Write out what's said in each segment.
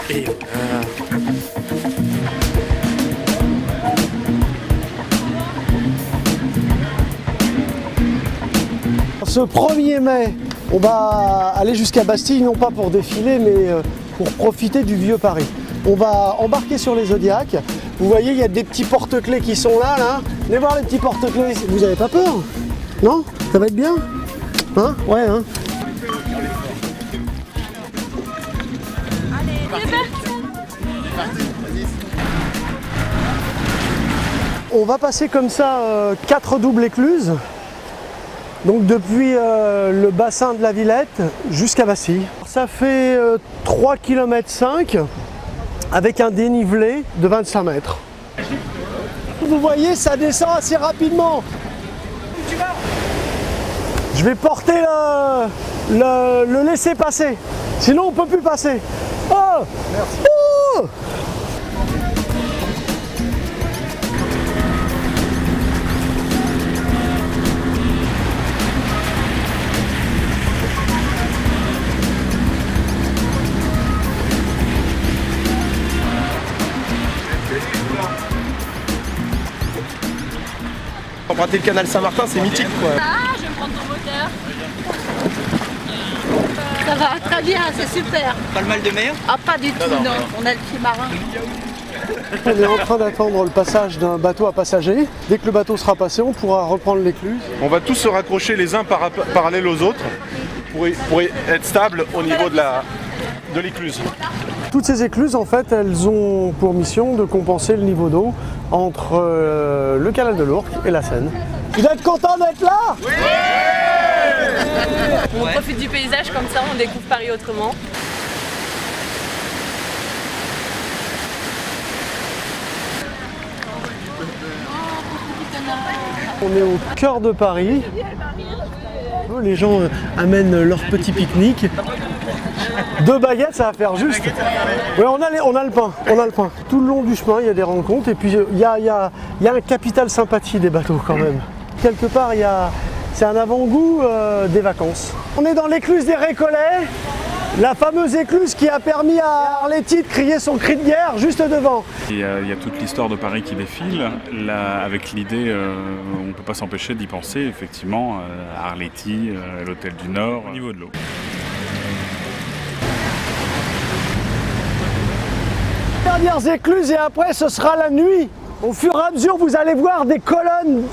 Et Ce 1er mai, on va aller jusqu'à Bastille, non pas pour défiler, mais pour profiter du vieux Paris. On va embarquer sur les Zodiacs. Vous voyez, il y a des petits porte-clés qui sont là, là. Venez voir les petits porte-clés. Vous n'avez pas peur? Non? Ça va être bien? Hein? Ouais, hein? On va passer comme ça 4 doubles écluses. Donc depuis le bassin de la Villette jusqu'à Bastille. Ça fait 3,5 km avec un dénivelé de 25 mètres. Vous voyez, ça descend assez rapidement. Je vais porter le laisser-passer, sinon on ne peut plus passer. Oh! Merci. Oh! emprunter le canal Saint-Martin, c'est mythique quoi. Ah, je vais me prendre ton moteur. Ça va, très bien, c'est super. Pas le mal de mer? Ah, pas du tout, non. On a le pied marin. On est en train d'attendre le passage d'un bateau à passagers. Dès que le bateau sera passé, on pourra reprendre l'écluse. On va tous se raccrocher les uns parallèles aux autres pour être stable au niveau de l'écluse. Toutes ces écluses, en fait, elles ont pour mission de compenser le niveau d'eau entre le canal de l'Ourcq et la Seine. Vous êtes content d'être là? Oui! On profite du paysage comme ça, on découvre Paris autrement. On est au cœur de Paris. Les gens amènent leur petit pique-nique. 2 baguettes, ça va faire juste. Ouais, on a le pain, Tout le long du chemin, il y a des rencontres et puis il y a un capital sympathie des bateaux quand même. Quelque part, c'est un avant-goût des vacances. On est dans l'écluse des Récollets, la fameuse écluse qui a permis à Arletty de crier son cri de guerre juste devant. Il y a toute l'histoire de Paris qui défile, là, avec l'idée, on ne peut pas s'empêcher d'y penser, effectivement, à Arletty, à l'Hôtel du Nord, au niveau de l'eau. Dernières écluses et après ce sera la nuit. Au fur et à mesure vous allez voir des colonnes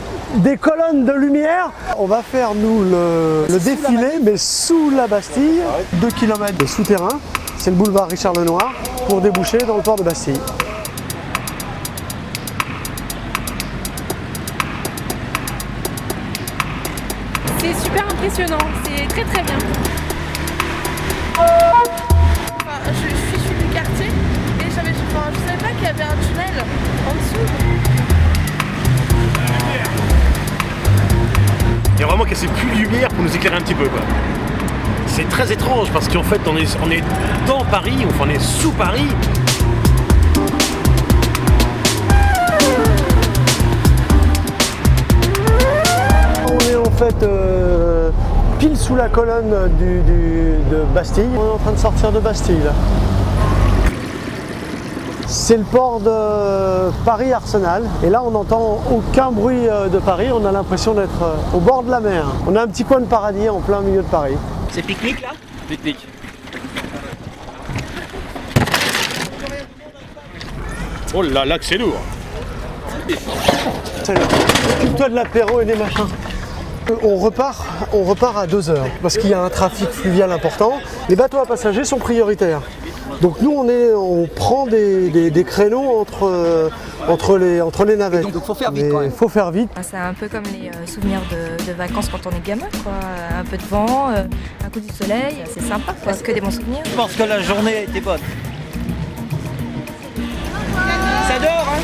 de lumière. On va faire nous le défilé mais sous la Bastille, 2 km de souterrain, c'est le boulevard Richard Lenoir pour déboucher dans le port de Bastille. C'est super impressionnant, c'est très très bien. Je suis issue du quartier et je savais pas qu'il y avait un tunnel en dessous. Il y a vraiment cassé plus de lumière pour nous éclairer un petit peu quoi. C'est très étrange parce qu'en fait on est dans Paris, enfin on est sous Paris. On est en fait pile sous la colonne de Bastille. On est en train de sortir de Bastille là. C'est le port de Paris-Arsenal et là on n'entend aucun bruit de Paris, on a l'impression d'être au bord de la mer. On a un petit coin de paradis en plein milieu de Paris. C'est pique-nique là? Pique-nique. Oh là là que c'est lourd. Occupe-toi de l'apéro et des machins. On repart à 2h parce qu'il y a un trafic fluvial important. Les bateaux à passagers sont prioritaires. Donc nous on prend des créneaux entre les navettes. Donc faut faire vite quand même. Faut faire vite. C'est un peu comme les souvenirs de vacances quand on est gamin, quoi. Un peu de vent, un coup de soleil, c'est sympa, quoi. Que des bons souvenirs. Je pense que la journée a été bonne. Ça dort hein?